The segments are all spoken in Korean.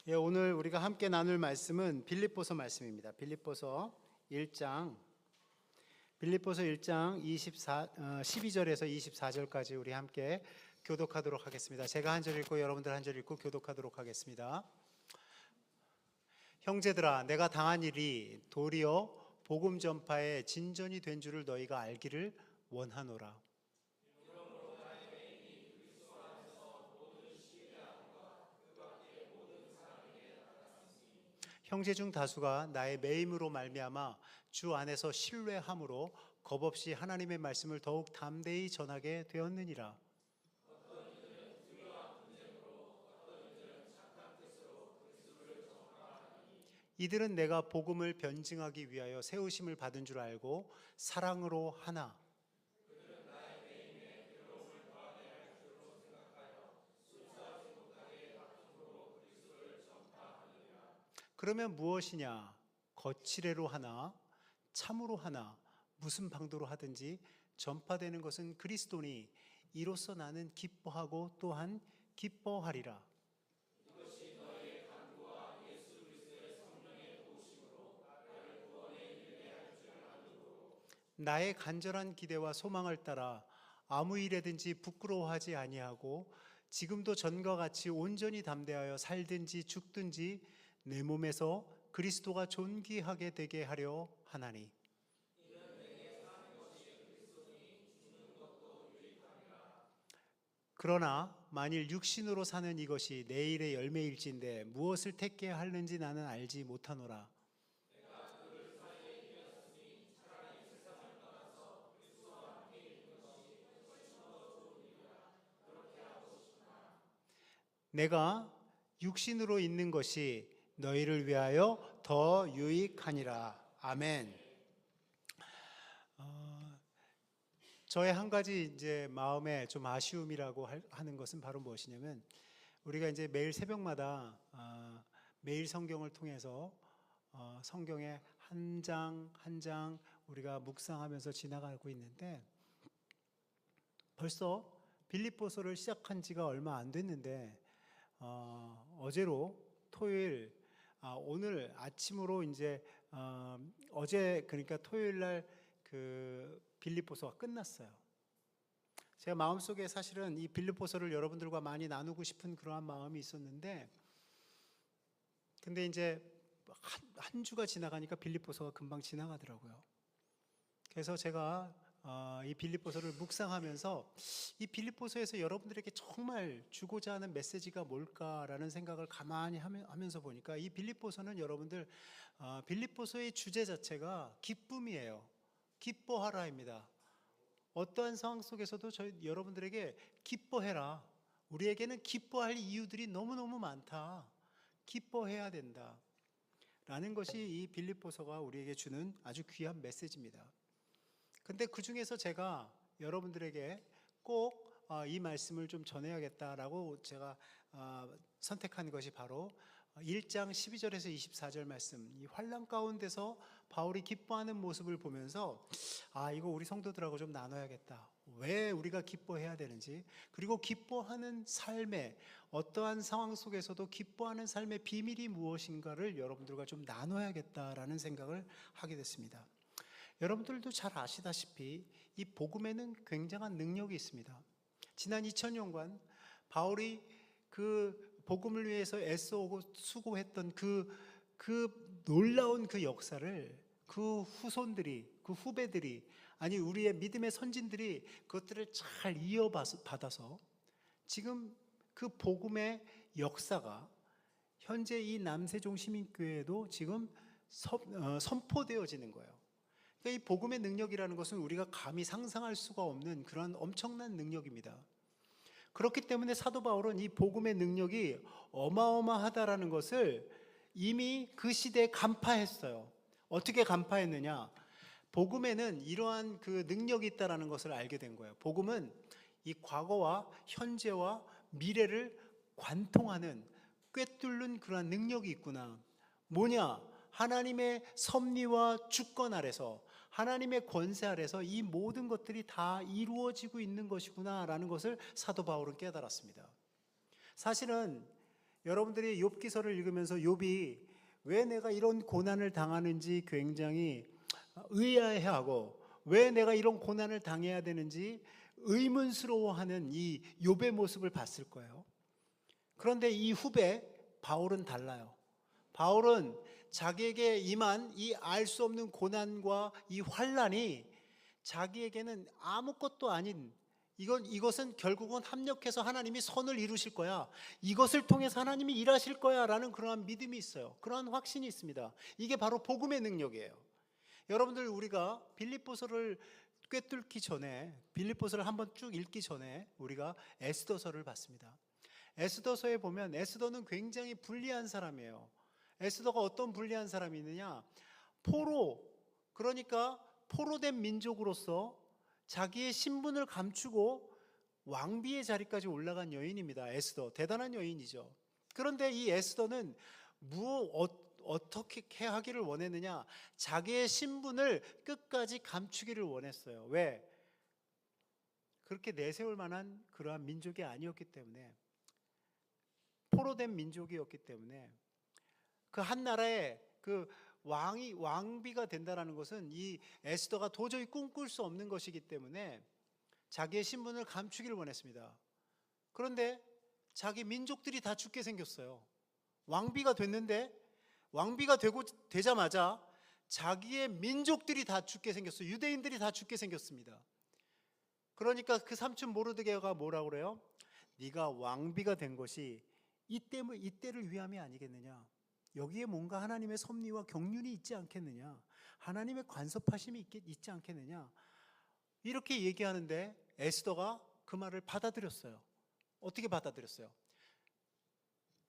예, 오늘 우리가 함께 나눌 말씀은 빌립보서 말씀입니다. 빌립보서 1장 12절에서 24절까지 우리 함께 교독하도록 하겠습니다. 제가 한 절 읽고 여러분들 한 절 읽고 교독하도록 하겠습니다. 형제들아, 내가 당한 일이 도리어 복음 전파에 진전이 된 줄을 너희가 알기를 원하노라. 형제 중 다수가 나의 매임으로 말미암아 주 안에서 신뢰함으로 겁없이 하나님의 말씀을 더욱 담대히 전하게 되었느니라. 이들은 내가 복음을 변증하기 위하여 세우심을 받은 줄 알고 사랑으로 하나. 그러면 무엇이냐? 거칠애로 하나, 참으로 하나, 무슨 방도로 하든지 전파되는 것은 그리스도니 이로써 나는 기뻐하고 또한 기뻐하리라. 나의 간절한 기대와 소망을 따라 아무 일에든지 부끄러워하지 아니하고 지금도 전과 같이 온전히 담대하여 살든지 죽든지 내 몸에서 그리스도가 존귀하게 되게 하려 하나니. 그러나 만일 육신으로 사는 이것이 내일의 열매일진데 무엇을 택해야 하는지 나는 알지 못하노라. 내가 육신으로 있는 것이 너희를 위하여 더 유익하니라. 아멘. 저의 한 가지 이제 마음에 좀 아쉬움이라고 하는 것은 바로 무엇이냐면, 우리가 이제 매일 새벽마다 매일 성경을 통해서 성경의 한 장 한 장 우리가 묵상하면서 지나가고 있는데, 벌써 빌립보서를 시작한 지가 얼마 안 됐는데 어제로 토요일, 오늘 아침으로 이제 어제, 그러니까 토요일 날 그 빌립보서가 끝났어요. 제가 마음속에 사실은 이 빌립보서를 여러분들과 많이 나누고 싶은 그러한 마음이 있었는데, 근데 이제 한 주가 지나가니까 빌립보서가 금방 지나가더라고요. 그래서 제가 이 빌립보서를 묵상하면서 이 빌립보서에서 여러분들에게 정말 주고자 하는 메시지가 뭘까라는 생각을 가만히 하면서 보니까, 이 빌립보서는 여러분들 빌립보서의 주제 자체가 기쁨이에요. 기뻐하라입니다. 어떠한 상황 속에서도 여러분들에게 기뻐해라. 우리에게는 기뻐할 이유들이 너무너무 많다. 기뻐해야 된다. 라는 것이 이 빌립보서가 우리에게 주는 아주 귀한 메시지입니다. 근데 그 중에서 제가 여러분들에게 꼭 이 말씀을 좀 전해야겠다라고 제가 선택한 것이 바로 1장 12절에서 24절 말씀, 이 환난 가운데서 바울이 기뻐하는 모습을 보면서 이거 우리 성도들하고 좀 나눠야겠다. 왜 우리가 기뻐해야 되는지, 그리고 기뻐하는 삶의 어떠한 상황 속에서도 기뻐하는 삶의 비밀이 무엇인가를 여러분들과 좀 나눠야겠다라는 생각을 하게 됐습니다. 여러분들도 잘 아시다시피 이 복음에는 굉장한 능력이 있습니다. 지난 2000년간 바울이 그 복음을 위해서 애써오고 수고했던 그 놀라운 그 역사를 그 후손들이, 그 후배들이, 아니 우리의 믿음의 선진들이 그것들을 잘 이어받아서 지금 그 복음의 역사가 현재 이 남세종 시민교회에도 지금 선포되어지는 거예요. 그러니까 이 복음의 능력이라는 것은 우리가 감히 상상할 수가 없는 그런 엄청난 능력입니다. 그렇기 때문에 사도 바울은 이 복음의 능력이 어마어마하다라는 것을 이미 그 시대에 간파했어요. 어떻게 간파했느냐? 복음에는 이러한 그 능력이 있다라는 것을 알게 된 거예요. 복음은 이 과거와 현재와 미래를 관통하는, 꿰뚫는 그러한 능력이 있구나. 뭐냐? 하나님의 섭리와 주권 아래서, 하나님의 권세 아래서 이 모든 것들이 다 이루어지고 있는 것이구나 라는 것을 사도 바울은 깨달았습니다. 사실은 여러분들이 욥기서를 읽으면서 욥이 왜 내가 이런 고난을 당하는지 굉장히 의아해하고 왜 내가 이런 고난을 당해야 되는지 의문스러워하는 이 욥의 모습을 봤을 거예요. 그런데 이 후배 바울은 달라요. 바울은 자기에게 임한 이 알 수 없는 고난과 이 환난이 자기에게는 아무것도 아닌 이것은 결국은 합력해서 하나님이 선을 이루실 거야. 이것을 통해서 하나님이 일하실 거야 라는 그러한 믿음이 있어요. 그러한 확신이 있습니다. 이게 바로 복음의 능력이에요. 여러분들, 우리가 빌립보서를 꿰뚫기 전에, 빌립보서를 한번 쭉 읽기 전에 우리가 에스더서를 봤습니다. 에스더서에 보면 에스더는 굉장히 불리한 사람이에요. 에스더가 어떤 불리한 사람이 있느냐, 그러니까 포로된 민족으로서 자기의 신분을 감추고 왕비의 자리까지 올라간 여인입니다. 에스더, 대단한 여인이죠. 그런데 이 에스더는 어떻게 하기를 원했느냐, 자기의 신분을 끝까지 감추기를 원했어요. 왜? 그렇게 내세울 만한 그러한 민족이 아니었기 때문에, 포로된 민족이었기 때문에, 그 한 나라의 그 왕비가 된다는 것은 이 에스더가 도저히 꿈꿀 수 없는 것이기 때문에 자기의 신분을 감추기를 원했습니다. 그런데 자기 민족들이 다 죽게 생겼어요. 왕비가 됐는데, 왕비가 되자마자 자기의 민족들이 다 죽게 생겼어요. 유대인들이 다 죽게 생겼습니다. 그러니까 그 삼촌 모르드게가 뭐라고 그래요? 네가 왕비가 된 것이 이때를 위함이 아니겠느냐, 여기에 뭔가 하나님의 섭리와 경륜이 있지 않겠느냐, 하나님의 간섭하심이 있지 않겠느냐, 이렇게 얘기하는데 에스더가 그 말을 받아들였어요. 어떻게 받아들였어요?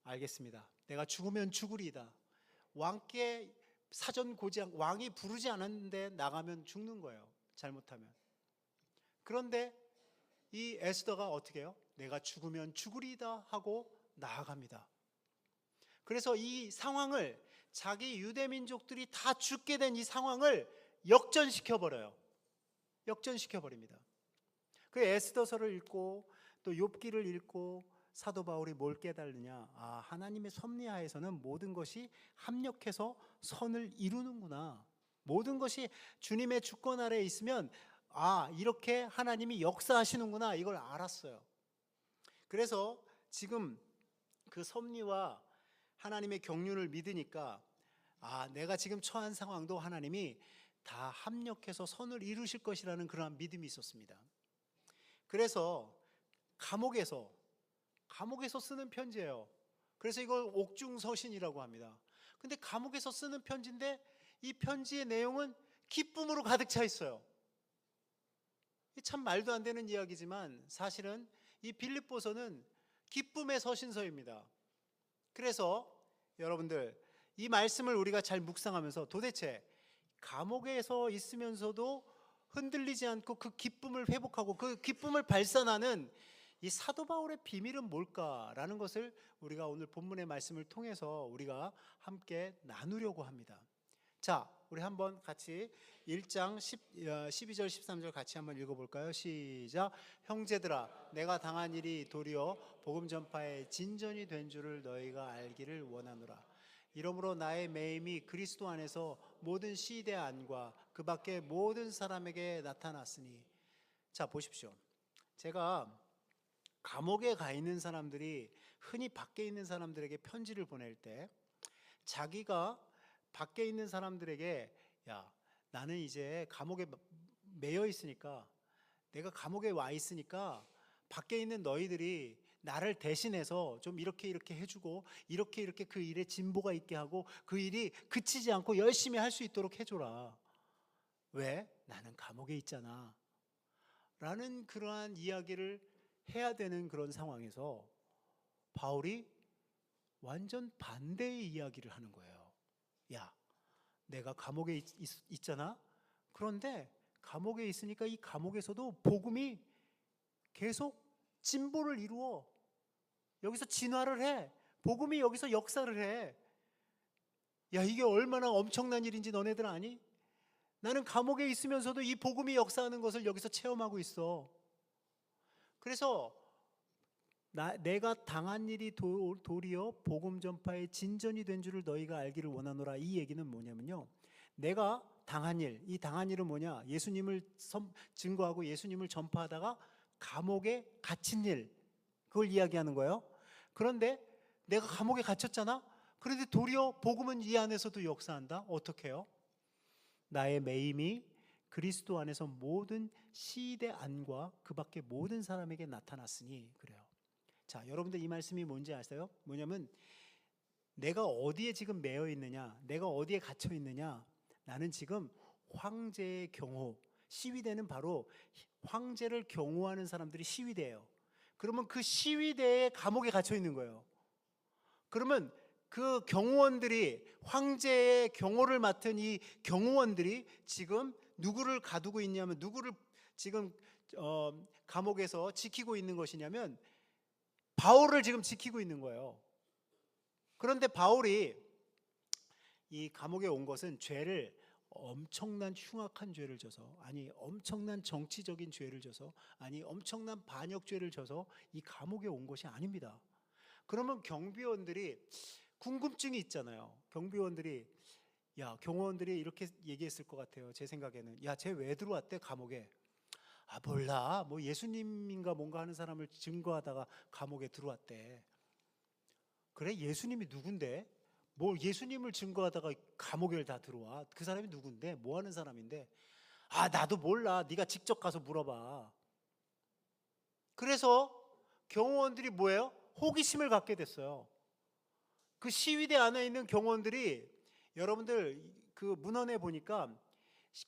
알겠습니다. 내가 죽으면 죽으리이다. 왕께 사전 고지한, 왕이 부르지 않았는데 나가면 죽는 거예요, 잘못하면. 그런데 이 에스더가 어떻게 해요? 내가 죽으면 죽으리이다 하고 나아갑니다. 그래서 이 상황을, 자기 유대 민족들이 다 죽게 된 이 상황을 역전시켜 버립니다. 그 에스더서를 읽고 또 욥기를 읽고 사도 바울이 뭘 깨달으냐, 하나님의 섭리하에서는 모든 것이 합력해서 선을 이루는구나. 모든 것이 주님의 주권 아래에 있으면 이렇게 하나님이 역사하시는구나, 이걸 알았어요. 그래서 지금 그 섭리와 하나님의 경륜을 믿으니까 내가 지금 처한 상황도 하나님이 다 합력해서 선을 이루실 것이라는 그러한 믿음이 있었습니다. 그래서 감옥에서 쓰는 편지예요. 그래서 이걸 옥중서신이라고 합니다. 근데 감옥에서 쓰는 편지인데 이 편지의 내용은 기쁨으로 가득 차 있어요. 참 말도 안 되는 이야기지만 사실은 이 빌립보서는 기쁨의 서신서입니다. 그래서 여러분들, 이 말씀을 우리가 잘 묵상하면서 도대체 감옥에서 있으면서도 흔들리지 않고 그 기쁨을 회복하고 그 기쁨을 발산하는 이 사도 바울의 비밀은 뭘까라는 것을 우리가 오늘 본문의 말씀을 통해서 우리가 함께 나누려고 합니다. 자, 우리 한번 같이 1장 12절 13절 같이 한번 읽어볼까요? 시작. 형제들아, 내가 당한 일이 도리어 복음 전파의 진전이 된 줄을 너희가 알기를 원하노라. 이러므로 나의 매임이 그리스도 안에서 모든 시대 안과 그 밖의 모든 사람에게 나타났으니. 자, 보십시오. 제가 감옥에 가 있는 사람들이 흔히 밖에 있는 사람들에게 편지를 보낼 때, 자기가 밖에 있는 사람들에게 나는 이제 감옥에 매여 있으니까, 내가 감옥에 와 있으니까 밖에 있는 너희들이 나를 대신해서 좀 이렇게 해주고 이렇게 그 일에 진보가 있게 하고 그 일이 그치지 않고 열심히 할 수 있도록 해줘라. 왜? 나는 감옥에 있잖아 라는 그러한 이야기를 해야 되는 그런 상황에서 바울이 완전 반대의 이야기를 하는 거예요. 내가 감옥에 있잖아. 그런데 감옥에 있으니까 이 감옥에서도 복음이 계속 진보를 이루어 여기서 진화를 해. 복음이 여기서 역사를 해. 이게 얼마나 엄청난 일인지 너네들 아니? 나는 감옥에 있으면서도 이 복음이 역사하는 것을 여기서 체험하고 있어. 그래서 내가 당한 일이 도리어 복음 전파의 진전이 된 줄을 너희가 알기를 원하노라. 이 얘기는 뭐냐면요, 내가 당한 일, 이 당한 일은 뭐냐, 예수님을 증거하고 예수님을 전파하다가 감옥에 갇힌 일, 그걸 이야기하는 거예요. 그런데 내가 감옥에 갇혔잖아. 그런데 도리어 복음은 이 안에서도 역사한다. 어떻게 해요? 나의 매임이 그리스도 안에서 모든 시대 안과 그 밖의 모든 사람에게 나타났으니. 그래요. 자, 여러분들 이 말씀이 뭔지 아세요? 뭐냐면 내가 어디에 지금 매여 있느냐, 내가 어디에 갇혀 있느냐, 나는 지금 황제의 경호, 시위대는 바로 황제를 경호하는 사람들이 시위대예요. 그러면 그 시위대의 감옥에 갇혀 있는 거예요. 그러면 그 경호원들이, 황제의 경호를 맡은 이 경호원들이 지금 누구를 가두고 있냐면, 누구를 지금 감옥에서 지키고 있는 것이냐면 바울을 지금 지키고 있는 거예요. 그런데 바울이 이 감옥에 온 것은 죄를, 엄청난 흉악한 죄를 져서, 아니 엄청난 정치적인 죄를 져서, 아니 엄청난 반역죄를 져서 이 감옥에 온 것이 아닙니다. 그러면 경비원들이 궁금증이 있잖아요. 경비원들이, 경호원들이 이렇게 얘기했을 것 같아요. 제 생각에는, 쟤 왜 들어왔대 감옥에? 몰라, 뭐 예수님인가 뭔가 하는 사람을 증거하다가 감옥에 들어왔대. 그래, 예수님이 누군데? 뭐 예수님을 증거하다가 감옥에 다 들어와? 그 사람이 누군데? 뭐 하는 사람인데? 나도 몰라, 네가 직접 가서 물어봐. 그래서 경호원들이 뭐예요? 호기심을 갖게 됐어요. 그 시위대 안에 있는 경호원들이, 여러분들 그 문헌에 보니까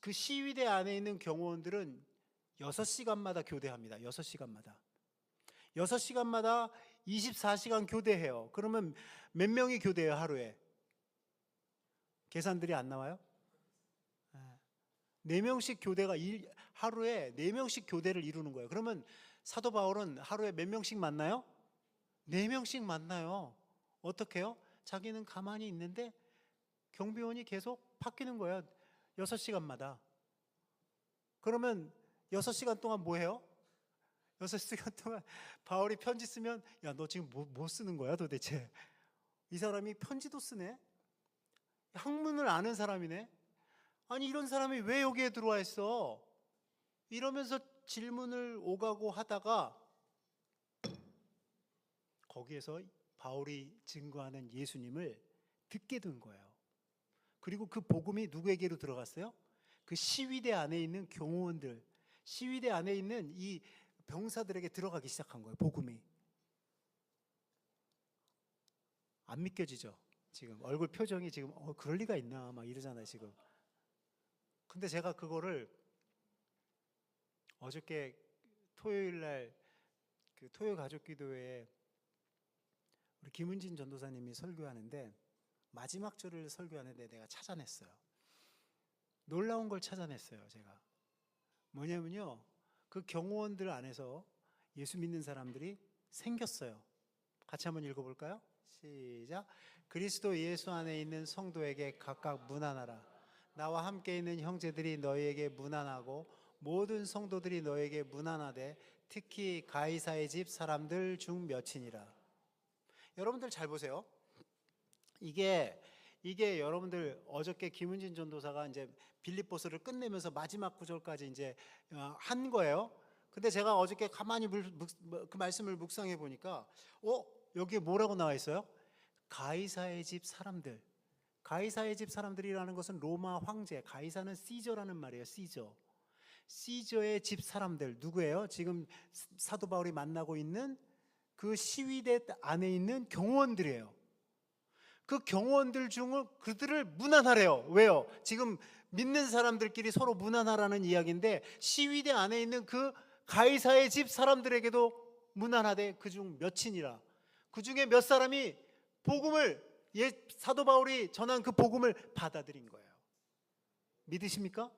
그 시위대 안에 있는 경호원들은 6시간마다 교대합니다. 6시간마다 6시간마다 24시간 교대해요. 그러면 몇 명이 교대해요 하루에? 계산들이 안 나와요? 4명씩 교대가, 하루에 4명씩 교대를 이루는 거예요. 그러면 사도 바울은 하루에 몇 명씩 만나요? 4명씩 만나요. 어떻게 해요? 자기는 가만히 있는데 경비원이 계속 바뀌는 거예요. 6시간마다. 그러면 6시간 동안 뭐 해요? 6시간 동안 바울이 편지 쓰면, 너 지금 뭐 쓰는 거야 도대체? 이 사람이 편지도 쓰네? 학문을 아는 사람이네? 아니, 이런 사람이 왜 여기에 들어와 있어? 이러면서 질문을 오가고 하다가 거기에서 바울이 증거하는 예수님을 듣게 된 거예요. 그리고 그 복음이 누구에게로 들어갔어요? 그 시위대 안에 있는 경호원들, 시위대 안에 있는 이 병사들에게 들어가기 시작한 거예요. 복음이. 안 믿겨지죠? 지금 얼굴 표정이 지금 그럴 리가 있나 막 이러잖아요 지금. 근데 제가 그거를 어저께 토요일날 그 토요 가족기도회에 우리 김은진 전도사님이 설교하는데, 마지막 절을 설교하는데 내가 찾아냈어요. 놀라운 걸 찾아냈어요. 제가 뭐냐면요, 그 경호원들 안에서 예수 믿는 사람들이 생겼어요. 같이 한번 읽어볼까요? 시작. 그리스도 예수 안에 있는 성도에게 각각 문안하라. 나와 함께 있는 형제들이 너희에게 문안하고 모든 성도들이 너희에게 문안하되 특히 가이사의 집 사람들 중 몇이니라. 여러분들 잘 보세요. 이게 여러분들 어저께 김은진 전도사가 이제 빌립보서를 끝내면서 마지막 구절까지 이제 한 거예요. 근데 제가 어저께 가만히 그 말씀을 묵상해 보니까 여기에 뭐라고 나와 있어요? 가이사의 집 사람들. 가이사의 집 사람들이라는 것은 로마 황제, 가이사는 시저라는 말이에요. 시저의 집 사람들 누구예요? 지금 사도 바울이 만나고 있는 그 시위대 안에 있는 경호원들이에요. 그 경호원들 중을 그들을 문안하래요. 왜요? 지금 믿는 사람들끼리 서로 문안하라는 이야기인데, 시위대 안에 있는 그 가이사의 집 사람들에게도 문안하되 그중 몇이니라. 그 중에 몇 사람이 복음을, 사도 바울이 전한 그 복음을 받아들인 거예요. 믿으십니까?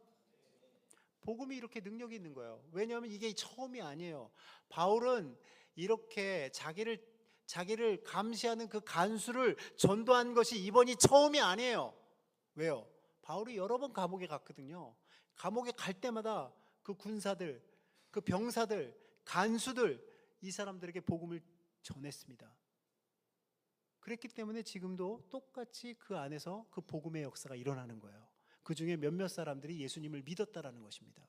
복음이 이렇게 능력이 있는 거예요. 왜냐하면 이게 처음이 아니에요. 바울은 이렇게 자기를 감시하는 그 간수를 전도한 것이 이번이 처음이 아니에요. 왜요? 바울이 여러 번 감옥에 갔거든요. 감옥에 갈 때마다 그 군사들, 그 병사들, 간수들, 이 사람들에게 복음을 전했습니다. 그랬기 때문에 지금도 똑같이 그 안에서 그 복음의 역사가 일어나는 거예요. 그 중에 몇몇 사람들이 예수님을 믿었다라는 것입니다.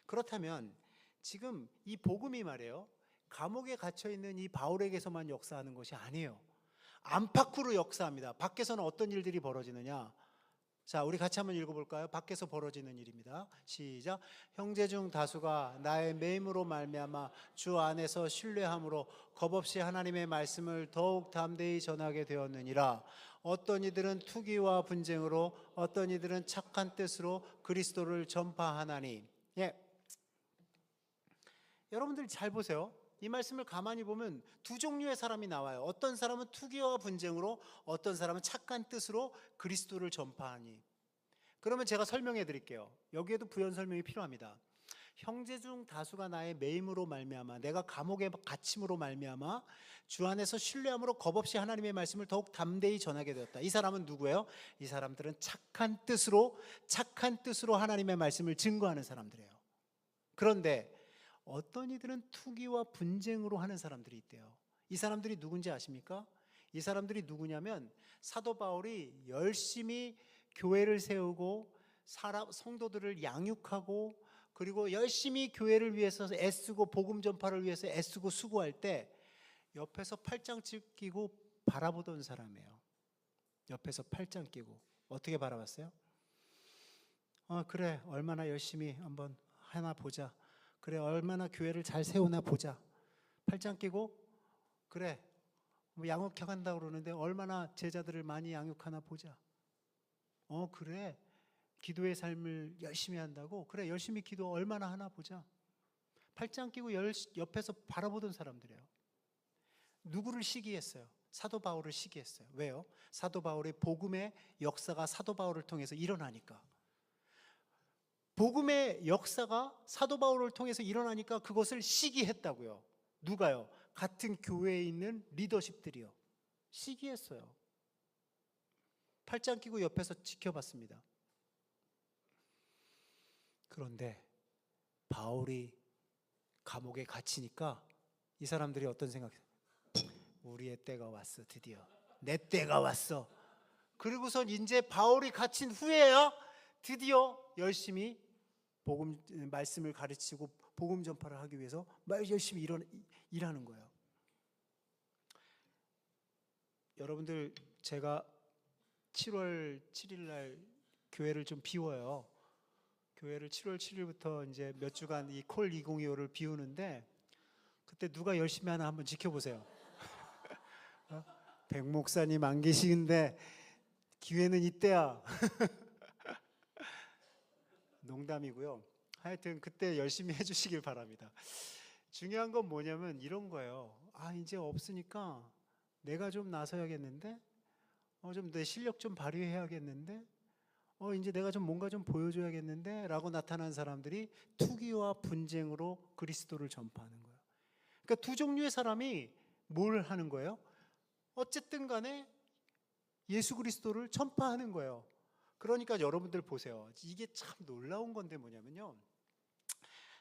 그렇다면 지금 이 복음이 말이에요, 감옥에 갇혀있는 이 바울에게서만 역사하는 것이 아니에요. 안팎으로 역사합니다. 밖에서는 어떤 일들이 벌어지느냐? 자, 우리 같이 한번 읽어볼까요? 밖에서 벌어지는 일입니다. 시작. 형제 중 다수가 나의 매임으로 말미암아 주 안에서 신뢰함으로 겁없이 하나님의 말씀을 더욱 담대히 전하게 되었느니라. 어떤 이들은 투기와 분쟁으로, 어떤 이들은 착한 뜻으로 그리스도를 전파하나니. 예, 여러분들 잘 보세요. 이 말씀을 가만히 보면 두 종류의 사람이 나와요. 어떤 사람은 투기와 분쟁으로, 어떤 사람은 착한 뜻으로 그리스도를 전파하니. 그러면 제가 설명해 드릴게요. 여기에도 부연 설명이 필요합니다. 형제 중 다수가 나의 매임으로 말미암아, 내가 감옥에 갇힘으로 말미암아 주 안에서 신뢰함으로 겁없이 하나님의 말씀을 더욱 담대히 전하게 되었다. 이 사람은 누구예요? 이 사람들은 착한 뜻으로 하나님의 말씀을 증거하는 사람들이에요. 그런데 어떤 이들은 투기와 분쟁으로 하는 사람들이 있대요. 이 사람들이 누군지 아십니까? 이 사람들이 누구냐면 사도 바울이 열심히 교회를 세우고 성도들을 양육하고, 그리고 열심히 교회를 위해서 애쓰고 복음 전파를 위해서 애쓰고 수고할 때 옆에서 팔짱 끼고 바라보던 사람이에요. 옆에서 팔짱 끼고 어떻게 바라봤어요? 그래, 얼마나 열심히 한번 하나 보자. 그래, 얼마나 교회를 잘 세우나 보자. 팔짱 끼고, 그래, 뭐 양육한다고 그러는데 얼마나 제자들을 많이 양육하나 보자. 그래, 기도의 삶을 열심히 한다고? 그래, 열심히 기도 얼마나 하나 보자. 팔짱 끼고 옆에서 바라보던 사람들이에요. 누구를 시기했어요? 사도 바울을 시기했어요. 왜요? 사도 바울의 복음의 역사가 사도 바울을 통해서 일어나니까. 복음의 역사가 사도 바울을 통해서 일어나니까 그것을 시기했다고요. 누가요? 같은 교회에 있는 리더십들이요. 시기했어요. 팔짱 끼고 옆에서 지켜봤습니다. 그런데 바울이 감옥에 갇히니까 이 사람들이 어떤 생각이에요? 우리의 때가 왔어. 드디어 내 때가 왔어. 그리고선 이제 바울이 갇힌 후에야 드디어 열심히 복음 말씀을 가르치고 복음 전파를 하기 위해서 열심히 일하는 거예요. 여러분들, 제가 7월 7일 날 교회를 좀 비워요. 교회를 7월 7일부터 이제 몇 주간 이 콜 2025를 비우는데, 그때 누가 열심히 하나 한번 지켜보세요. 백 목사님 안 계시는데 기회는 이때야. 농담이고요. 하여튼 그때 열심히 해주시길 바랍니다. 중요한 건 뭐냐면 이런 거예요. 이제 없으니까 내가 좀 나서야겠는데, 좀 내 실력 좀 발휘해야겠는데, 이제 내가 좀 뭔가 좀 보여줘야겠는데 라고 나타난 사람들이 투기와 분쟁으로 그리스도를 전파하는 거예요. 그러니까 두 종류의 사람이 뭘 하는 거예요? 어쨌든 간에 예수 그리스도를 전파하는 거예요. 그러니까 여러분들 보세요. 이게 참 놀라운 건데 뭐냐면요,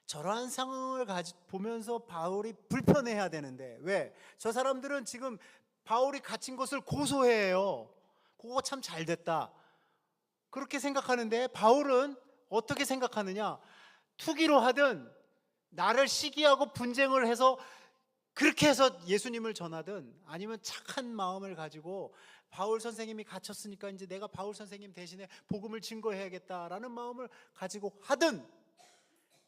저러한 상황을 보면서 바울이 불편해야 되는데, 왜? 저 사람들은 지금 바울이 갇힌 것을 고소해요. 그거 참 잘 됐다 그렇게 생각하는데, 바울은 어떻게 생각하느냐? 투기로 하든 나를 시기하고 분쟁을 해서 그렇게 해서 예수님을 전하든, 아니면 착한 마음을 가지고 바울 선생님이 갇혔으니까 이제 내가 바울 선생님 대신에 복음을 증거해야겠다라는 마음을 가지고 하든,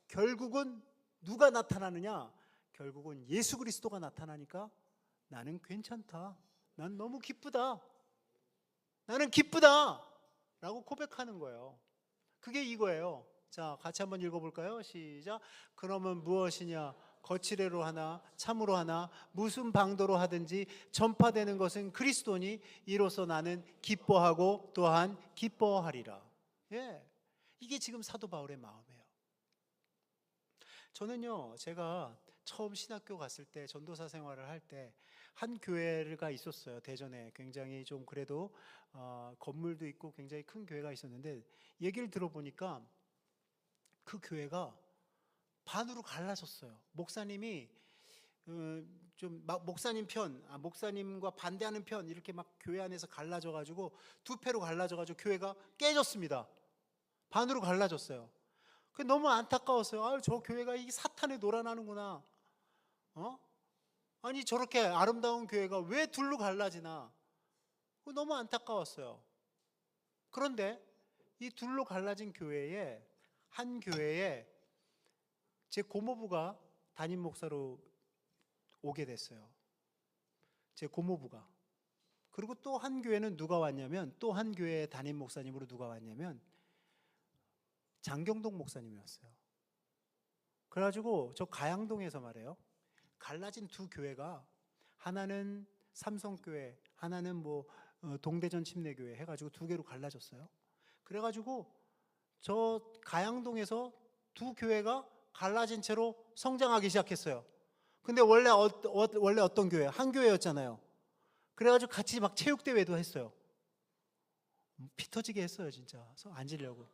결국은 누가 나타나느냐? 결국은 예수 그리스도가 나타나니까 나는 괜찮다, 난 너무 기쁘다, 나는 기쁘다 라고 고백하는 거예요. 그게 이거예요. 자, 같이 한번 읽어볼까요? 시작. 그러면 무엇이냐? 거칠애로 하나 참으로 하나 무슨 방도로 하든지 전파되는 것은 그리스도니 이로써 나는 기뻐하고 또한 기뻐하리라. 예, 이게 지금 사도 바울의 마음이에요. 저는요, 제가 처음 신학교 갔을 때, 전도사 생활을 할 때 한 교회가 있었어요. 대전에 굉장히 좀 그래도 건물도 있고 굉장히 큰 교회가 있었는데, 얘기를 들어보니까 그 교회가 반으로 갈라졌어요. 목사님이 좀 막 목사님 편, 목사님과 반대하는 편 이렇게 막 교회 안에서 갈라져 가지고 두 패로 갈라져 가지고 교회가 깨졌습니다. 반으로 갈라졌어요. 그 너무 안타까웠어요. 아유, 저 교회가 이 사탄에 놀아나는구나. 아니 저렇게 아름다운 교회가 왜 둘로 갈라지나. 너무 안타까웠어요. 그런데 이 둘로 갈라진 교회에 한 교회에 제 고모부가 담임 목사로 오게 됐어요. 제 고모부가. 그리고 또 한 교회는 누가 왔냐면, 또 한 교회의 담임 목사님으로 누가 왔냐면 장경동 목사님이었어요. 그래가지고 저 가양동에서 말해요, 갈라진 두 교회가, 하나는 삼성교회, 하나는 뭐 동대전 침례교회 해가지고 두 개로 갈라졌어요. 그래가지고 저 가양동에서 두 교회가 갈라진 채로 성장하기 시작했어요. 근데 원래 어떤 교회? 한 교회였잖아요. 그래가지고 같이 막 체육대회도 했어요. 피 터지게 했어요, 진짜. 앉으려고.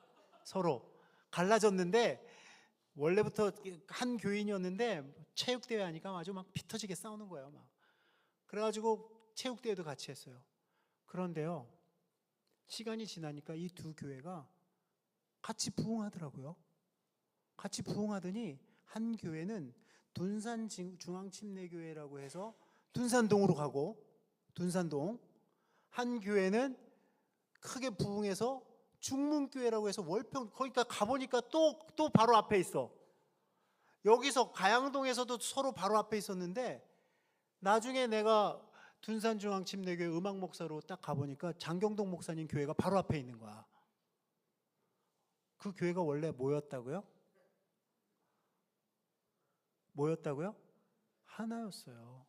서로 갈라졌는데, 원래부터 한 교인이었는데 체육대회 하니까 아주 막 피 터지게 싸우는 거예요, 막. 그래가지고 체육대회도 같이 했어요. 그런데요, 시간이 지나니까 이 두 교회가 같이 부흥하더라고요. 같이 부흥하더니 한 교회는 둔산중앙침례교회라고 해서 둔산동으로 가고, 둔산동. 한 교회는 크게 부흥해서 중문교회라고 해서 월평, 거기가 가보니까 또 바로 앞에 있어. 여기서 가양동에서도 서로 바로 앞에 있었는데, 나중에 내가 둔산중앙침례교회 음악목사로 딱 가보니까 장경동 목사님 교회가 바로 앞에 있는 거야. 그 교회가 원래 뭐였다고요? 뭐였다고요? 하나였어요.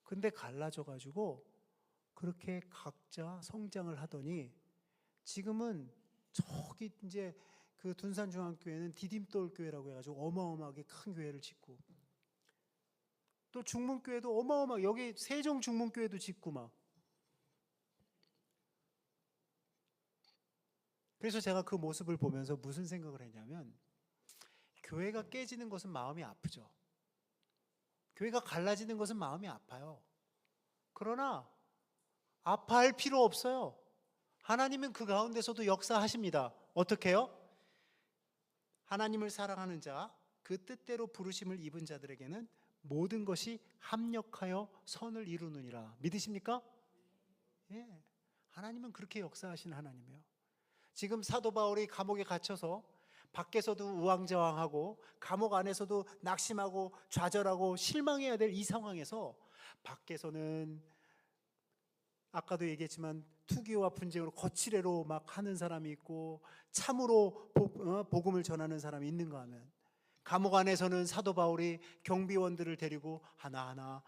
근데 갈라져가지고 그렇게 각자 성장을 하더니 지금은 저기 이제 그 둔산중앙교회는 디딤돌교회라고 해가지고 어마어마하게 큰 교회를 짓고, 또 중문교회도 어마어마하게, 여기 세종중문교회도 짓고 막. 그래서 제가 그 모습을 보면서 무슨 생각을 했냐면, 교회가 깨지는 것은 마음이 아프죠. 교회가 갈라지는 것은 마음이 아파요. 그러나 아파할 필요 없어요. 하나님은 그 가운데서도 역사하십니다. 어떻게 해요? 하나님을 사랑하는 자, 그 뜻대로 부르심을 입은 자들에게는 모든 것이 합력하여 선을 이루느니라. 믿으십니까? 예. 하나님은 그렇게 역사하시는 하나님이에요. 지금 사도 바울이 감옥에 갇혀서 밖에서도 우왕좌왕하고 감옥 안에서도 낙심하고 좌절하고 실망해야 될 이 상황에서, 밖에서는 아까도 얘기했지만 투기와 분쟁으로 거칠애로 막 하는 사람이 있고, 참으로 복음을 전하는 사람이 있는가 하면, 감옥 안에서는 사도 바울이 경비원들을 데리고 하나하나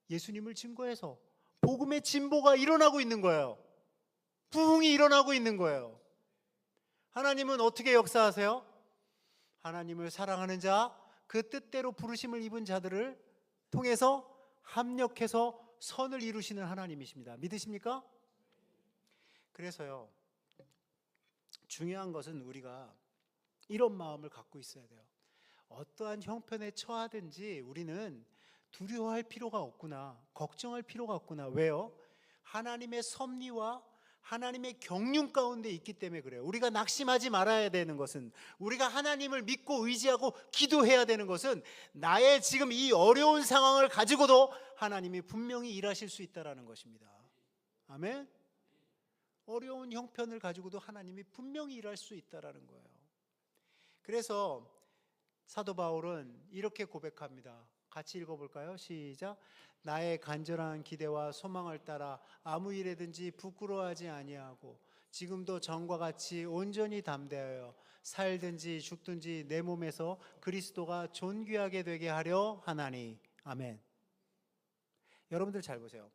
예수님을 증거해서 복음의 진보가 일어나고 있는 거예요. 부흥이 일어나고 있는 거예요. 하나님은 어떻게 역사하세요? 하나님을 사랑하는 자, 그 뜻대로 부르심을 입은 자들을 통해서 합력해서 선을 이루시는 하나님이십니다. 믿으십니까? 그래서요, 중요한 것은 우리가 이런 마음을 갖고 있어야 돼요. 어떠한 형편에 처하든지 우리는 두려워할 필요가 없구나, 걱정할 필요가 없구나. 왜요? 하나님의 섭리와 하나님의 경륜 가운데 있기 때문에 그래요. 우리가 낙심하지 말아야 되는 것은, 우리가 하나님을 믿고 의지하고 기도해야 되는 것은, 나의 지금 이 어려운 상황을 가지고도 하나님이 분명히 일하실 수 있다는 것입니다. 아멘. 어려운 형편을 가지고도 하나님이 분명히 일할 수 있다는 거예요. 그래서 사도 바울은 이렇게 고백합니다. 같이 읽어볼까요? 시작. 나의 간절한 기대와 소망을 따라 아무 일에든지 부끄러워하지 아니하고, 지금도 전과 같이 온전히 담대하여 살든지 죽든지 내 몸에서 그리스도가 존귀하게 되게 하려 하나니. 아멘. 여러분들 잘 보세요.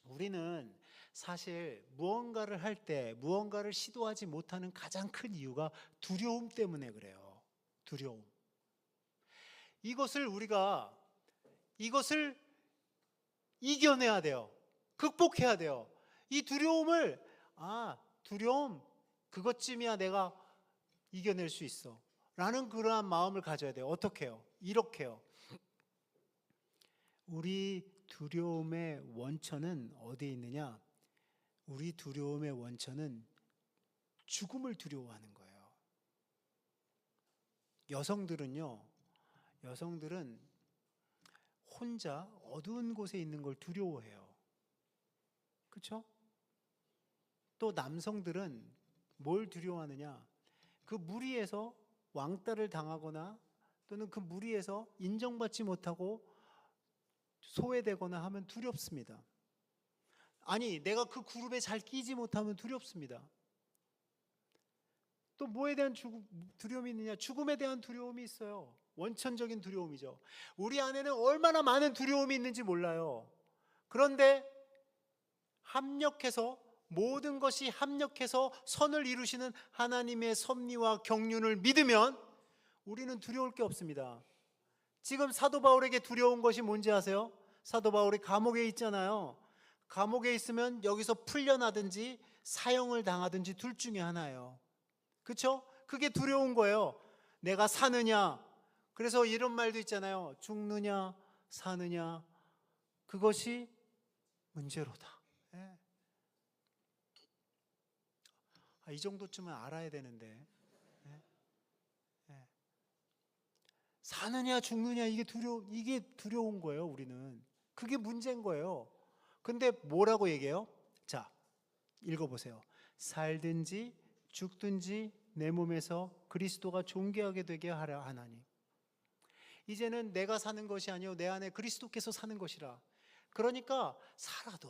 우리는 사실 무언가를 할 때, 무언가를 시도하지 못하는 가장 큰 이유가 두려움 때문에 그래요. 두려움. 이것을 이겨내야 돼요. 극복해야 돼요. 이 두려움을, 두려움, 그것쯤이야 내가 이겨낼 수 있어 라는 그러한 마음을 가져야 돼요. 어떻게 해요? 이렇게요. 우리 두려움의 원천은 어디에 있느냐? 우리 두려움의 원천은 죽음을 두려워하는 거예요. 여성들은 혼자 어두운 곳에 있는 걸 두려워해요. 그렇죠? 또 남성들은 뭘 두려워하느냐? 그 무리에서 왕따를 당하거나 또는 그 무리에서 인정받지 못하고 소외되거나 하면 두렵습니다. 아니, 내가 그 그룹에 잘 끼지 못하면 두렵습니다. 또 뭐에 대한 두려움이 있느냐? 죽음에 대한 두려움이 있어요. 원천적인 두려움이죠. 우리 안에는 얼마나 많은 두려움이 있는지 몰라요. 그런데 모든 것이 합력해서 선을 이루시는 하나님의 섭리와 경륜을 믿으면 우리는 두려울 게 없습니다. 지금 사도 바울에게 두려운 것이 뭔지 아세요? 사도 바울이 감옥에 있잖아요. 감옥에 있으면 여기서 풀려나든지 사형을 당하든지 둘 중에 하나예요. 그렇죠? 그게 두려운 거예요. 내가 사느냐. 그래서 이런 말도 있잖아요. 죽느냐 사느냐 그것이 문제로다. 예. 이 정도쯤은 알아야 되는데. 예. 예. 사느냐 죽느냐 이게 두려운 거예요. 우리는 그게 문제인 거예요. 근데 뭐라고 얘기해요? 자, 읽어보세요. 살든지 죽든지 내 몸에서 그리스도가 존귀하게 되게 하라 하나님. 이제는 내가 사는 것이 아니요 내 안에 그리스도께서 사는 것이라. 그러니까 살아도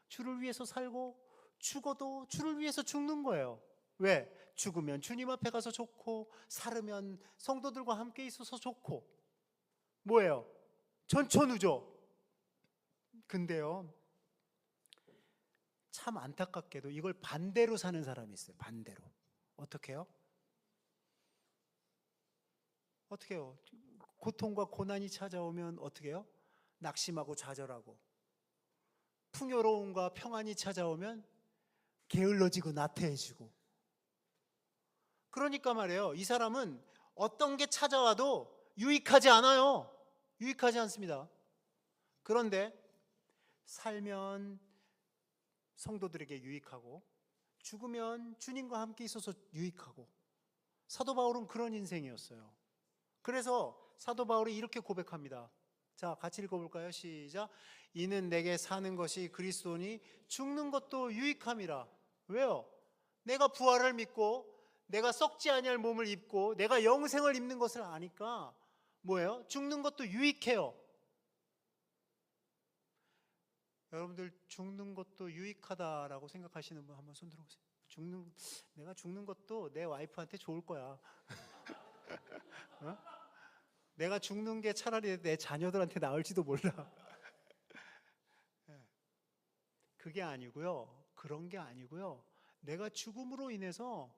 주를 위해서 살고 죽어도 주를 위해서 죽는 거예요. 왜? 죽으면 주님 앞에 가서 좋고 살으면 성도들과 함께 있어서 좋고. 뭐예요? 전천후죠. 근데요, 참 안타깝게도 이걸 반대로 사는 사람이 있어요. 반대로. 어떻게 해요? 어떻게 해요? 고통과 고난이 찾아오면 어떻게 해요? 낙심하고 좌절하고. 풍요로움과 평안이 찾아오면 게을러지고 나태해지고. 그러니까 말이에요. 이 사람은 어떤 게 찾아와도 유익하지 않아요. 유익하지 않습니다. 그런데 살면 성도들에게 유익하고 죽으면 주님과 함께 있어서 유익하고. 사도 바울은 그런 인생이었어요. 그래서 사도 바울이 이렇게 고백합니다. 자, 같이 읽어볼까요? 시작. 이는 내게 사는 것이 그리스도니 죽는 것도 유익함이라. 왜요? 내가 부활을 믿고 내가 썩지 아니할 몸을 입고 내가 영생을 입는 것을 아니까 뭐예요? 죽는 것도 유익해요. 여러분들 죽는 것도 유익하다라고 생각하시는 분 한번 손 들어보세요. 내가 죽는 것도 내 와이프한테 좋을 거야. 어? 내가 죽는 게 차라리 내 자녀들한테 나을지도 몰라. 그게 아니고요. 그런 게 아니고요. 내가 죽음으로 인해서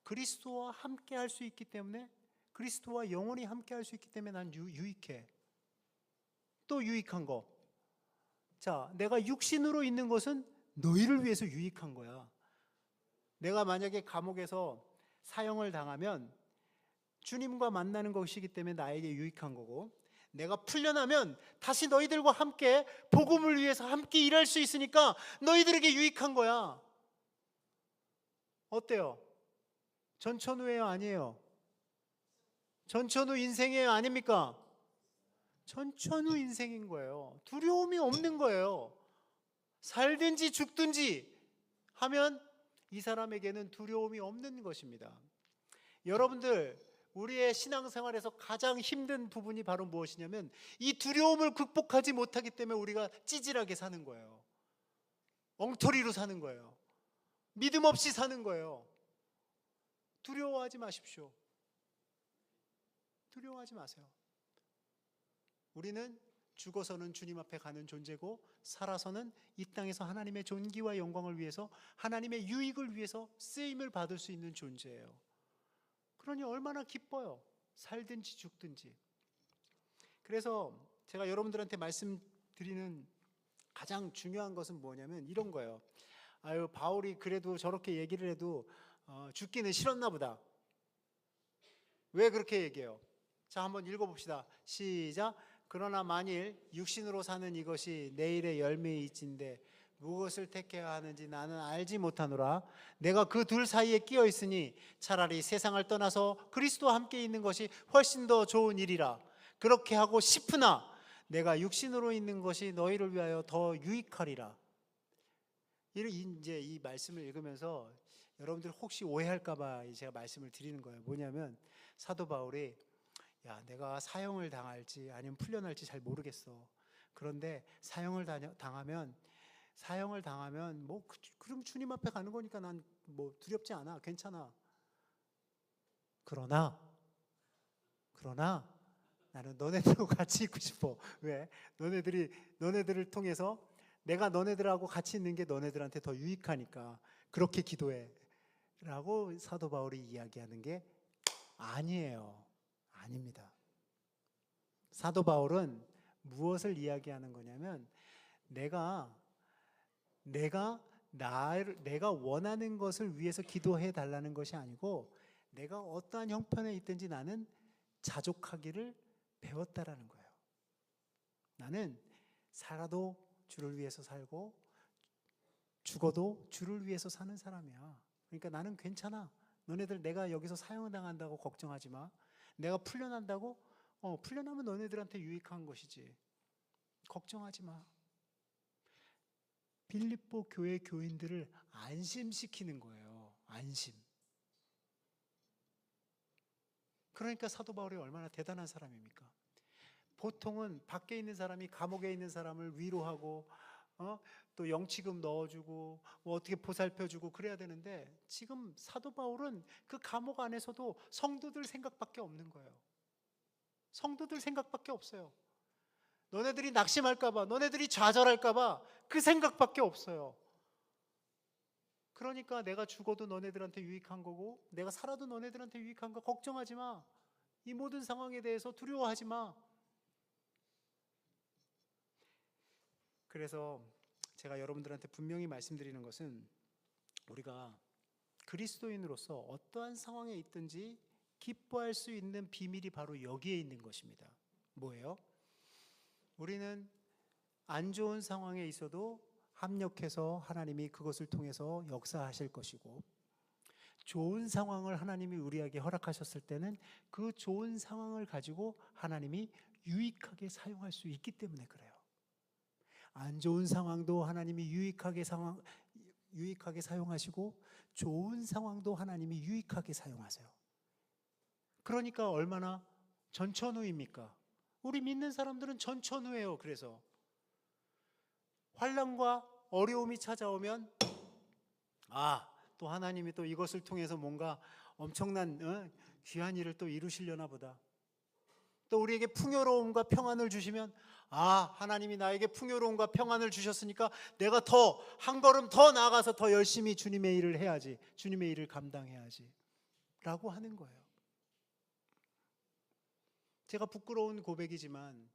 그리스도와 함께 할 수 있기 때문에, 그리스도와 영원히 함께 할 수 있기 때문에 난 유익해. 또 유익한 거. 자, 내가 육신으로 있는 것은 너희를 위해서 유익한 거야. 내가 만약에 감옥에서 사형을 당하면 주님과 만나는 것이기 때문에 나에게 유익한 거고, 내가 풀려나면 다시 너희들과 함께 복음을 위해서 함께 일할 수 있으니까 너희들에게 유익한 거야. 어때요? 전천후예요? 아니에요? 전천후 인생이에요? 아닙니까? 전천후 인생인 거예요. 두려움이 없는 거예요. 살든지 죽든지 하면 이 사람에게는 두려움이 없는 것입니다. 여러분들, 우리의 신앙생활에서 가장 힘든 부분이 바로 무엇이냐면 이 두려움을 극복하지 못하기 때문에 우리가 찌질하게 사는 거예요. 엉터리로 사는 거예요. 믿음 없이 사는 거예요. 두려워하지 마십시오. 두려워하지 마세요. 우리는 죽어서는 주님 앞에 가는 존재고 살아서는 이 땅에서 하나님의 존귀와 영광을 위해서, 하나님의 유익을 위해서 쓰임을 받을 수 있는 존재예요. 그러니 얼마나 기뻐요. 살든지 죽든지. 그래서 제가 여러분들한테 말씀드리는 가장 중요한 것은 뭐냐면 이런 거예요. 아유, 바울이 그래도 저렇게 얘기를 해도 죽기는 싫었나 보다. 왜 그렇게 얘기해요? 자, 한번 읽어봅시다. 시작. 그러나 만일 육신으로 사는 이것이 내일의 열매일진데 무엇을 택해야 하는지 나는 알지 못하노라. 내가 그 둘 사이에 끼어 있으니 차라리 세상을 떠나서 그리스도와 함께 있는 것이 훨씬 더 좋은 일이라. 그렇게 하고 싶으나 내가 육신으로 있는 것이 너희를 위하여 더 유익하리라. 이제 이 말씀을 읽으면서 여러분들 혹시 오해할까봐 제가 말씀을 드리는 거예요. 뭐냐면 사도 바울이 내가 사형을 당할지 아니면 풀려날지 잘 모르겠어. 그런데 사형을 당하면 뭐 그럼 주님 앞에 가는 거니까 난 뭐 두렵지 않아. 괜찮아. 그러나 나는 너네들하고 같이 있고 싶어. 왜? 너네들을 통해서 내가 너네들하고 같이 있는 게 너네들한테 더 유익하니까 그렇게 기도해 라고 사도 바울이 이야기하는 게 아니에요. 아닙니다. 사도 바울은 무엇을 이야기하는 거냐면 내가 원하는 것을 위해서 기도해 달라는 것이 아니고 내가 어떠한 형편에 있든지 나는 자족하기를 배웠다라는 거예요. 나는 살아도 주를 위해서 살고 죽어도 주를 위해서 사는 사람이야. 그러니까 나는 괜찮아. 너네들 내가 여기서 사형을 당한다고 걱정하지 마. 내가 풀려난다고? 풀려나면 너네들한테 유익한 것이지. 걱정하지 마. 빌립보 교회 교인들을 안심시키는 거예요. 안심. 그러니까 사도 바울이 얼마나 대단한 사람입니까? 보통은 밖에 있는 사람이 감옥에 있는 사람을 위로하고 또 영치금 넣어주고 뭐 어떻게 보살펴주고 그래야 되는데 지금 사도 바울은 그 감옥 안에서도 성도들 생각밖에 없는 거예요. 성도들 생각밖에 없어요. 너네들이 낙심할까봐, 너네들이 좌절할까봐 그 생각밖에 없어요. 그러니까 내가 죽어도 너네들한테 유익한 거고 내가 살아도 너네들한테 유익한 거 걱정하지 마. 이 모든 상황에 대해서 두려워하지 마. 그래서 제가 여러분들한테 분명히 말씀드리는 것은 우리가 그리스도인으로서 어떠한 상황에 있든지 기뻐할 수 있는 비밀이 바로 여기에 있는 것입니다. 뭐예요? 우리는 안 좋은 상황에 있어도 합력해서 하나님이 그것을 통해서 역사하실 것이고 좋은 상황을 하나님이 우리에게 허락하셨을 때는 그 좋은 상황을 가지고 하나님이 유익하게 사용할 수 있기 때문에 그래요. 안 좋은 상황도 하나님이 유익하게 사용하시고 좋은 상황도 하나님이 유익하게 사용하세요. 그러니까 얼마나 전천후입니까? 우리 믿는 사람들은 전천후예요. 그래서 환난과 어려움이 찾아오면 또 하나님이 또 이것을 통해서 뭔가 엄청난 귀한 일을 또 이루시려나 보다. 또 우리에게 풍요로움과 평안을 주시면 하나님이 나에게 풍요로움과 평안을 주셨으니까 내가 한 걸음 더 나아가서 더 열심히 주님의 일을 해야지. 주님의 일을 감당해야지 라고 하는 거예요. 제가 부끄러운 고백이지만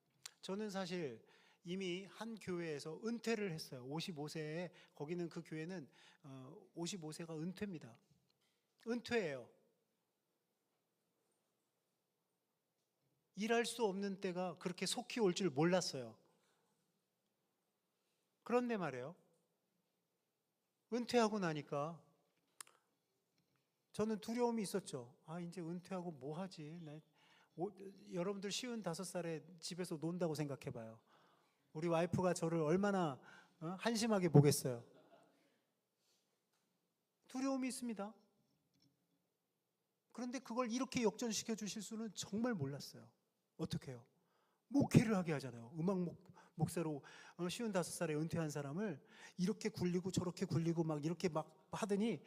저는 사실 이미 한 교회에서 은퇴를 했어요. 55세에 거기는 그 교회는 55세가 은퇴입니다. 은퇴예요. 일할 수 없는 때가 그렇게 속히 올 줄 몰랐어요. 그런데 말이에요. 은퇴하고 나니까 저는 두려움이 있었죠. 이제 은퇴하고 뭐 하지? 여러분들 55살에 집에서 논다고 생각해봐요. 우리 와이프가 저를 얼마나 한심하게 보겠어요. 두려움이 있습니다. 그런데 그걸 이렇게 역전시켜 주실 수는 정말 몰랐어요. 어떻게 해요? 목회를 하게 하잖아요. 음악 목사로 55살에 은퇴한 사람을 이렇게 굴리고 저렇게 굴리고 막 이렇게 막 하더니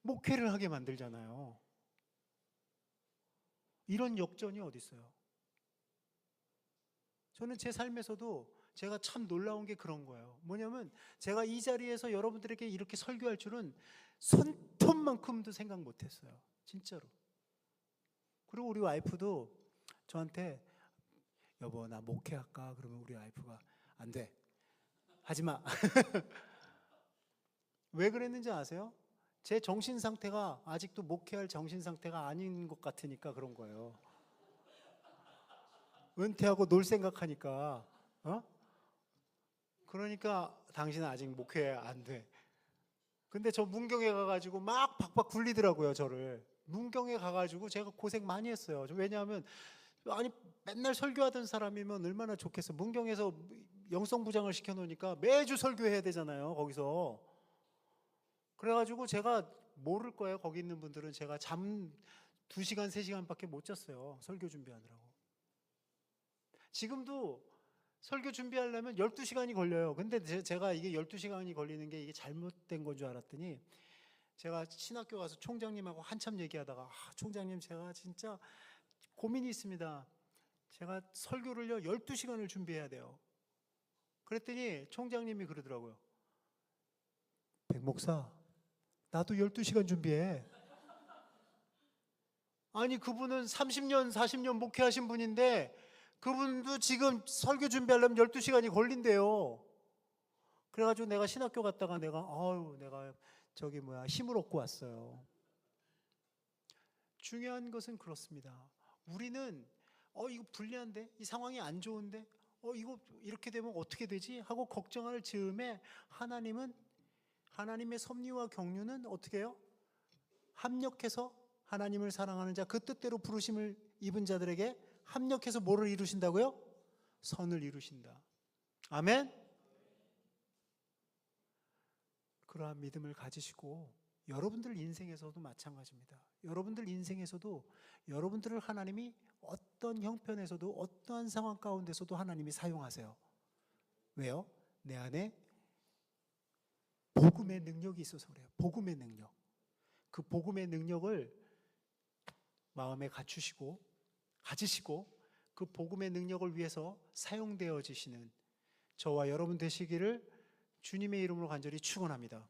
목회를 하게 만들잖아요. 이런 역전이 어디 있어요? 저는 제 삶에서도 제가 참 놀라운 게 그런 거예요. 뭐냐면 제가 이 자리에서 여러분들에게 이렇게 설교할 줄은 손톱만큼도 생각 못했어요. 진짜로. 그리고 우리 와이프도 저한테 여보 나 목회할까? 그러면 우리 와이프가 안 돼. 하지 마. 왜 그랬는지 아세요? 제 정신 상태가 아직도 목회할 정신 상태가 아닌 것 같으니까 그런 거예요. 은퇴하고 놀 생각하니까, 어? 그러니까 당신은 아직 목회 안 돼. 근데 저 문경에 가가지고 막 박박 굴리더라고요, 저를. 문경에 가가지고 제가 고생 많이 했어요. 왜냐하면, 아니, 맨날 설교하던 사람이면 얼마나 좋겠어. 문경에서 영성부장을 시켜놓으니까 매주 설교해야 되잖아요, 거기서. 그래가지고 제가 모를 거예요, 거기 있는 분들은. 제가 잠 2시간, 3시간밖에 못 잤어요, 설교 준비하느라고. 지금도 설교 준비하려면 12시간이 걸려요. 근데 제가 이게 12시간이 걸리는 게 이게 잘못된 건 줄 알았더니, 제가 신학교 가서 총장님하고 한참 얘기하다가, 총장님, 제가 진짜 고민이 있습니다. 제가 설교를요 12시간을 준비해야 돼요. 그랬더니 총장님이 그러더라고요. 백 목사, 나도 12시간 준비해. 아니, 그분은 30년 40년 목회하신 분인데 그분도 지금 설교 준비하려면 12시간이 걸린대요. 그래가지고 내가 신학교 갔다가 내가 힘을 얻고 왔어요. 중요한 것은 그렇습니다. 우리는 이거 불리한데, 이 상황이 안 좋은데, 이거 이렇게 되면 어떻게 되지? 하고 걱정할 즈음에 하나님은, 하나님의 섭리와 경륜은 어떻게 해요? 합력해서 하나님을 사랑하는 자, 그 뜻대로 부르심을 입은 자들에게 합력해서 뭐를 이루신다고요? 선을 이루신다. 아멘? 그러한 믿음을 가지시고, 여러분들 인생에서도 마찬가지입니다. 여러분들 인생에서도 여러분들을 하나님이 어떤 형편에서도 어떠한 상황 가운데서도 하나님이 사용하세요. 왜요? 내 안에 복음의 능력이 있어서 그래요. 복음의 능력. 그 복음의 능력을 마음에 가지시고 그 복음의 능력을 위해서 사용되어지시는 저와 여러분 되시기를 주님의 이름으로 간절히 축원합니다.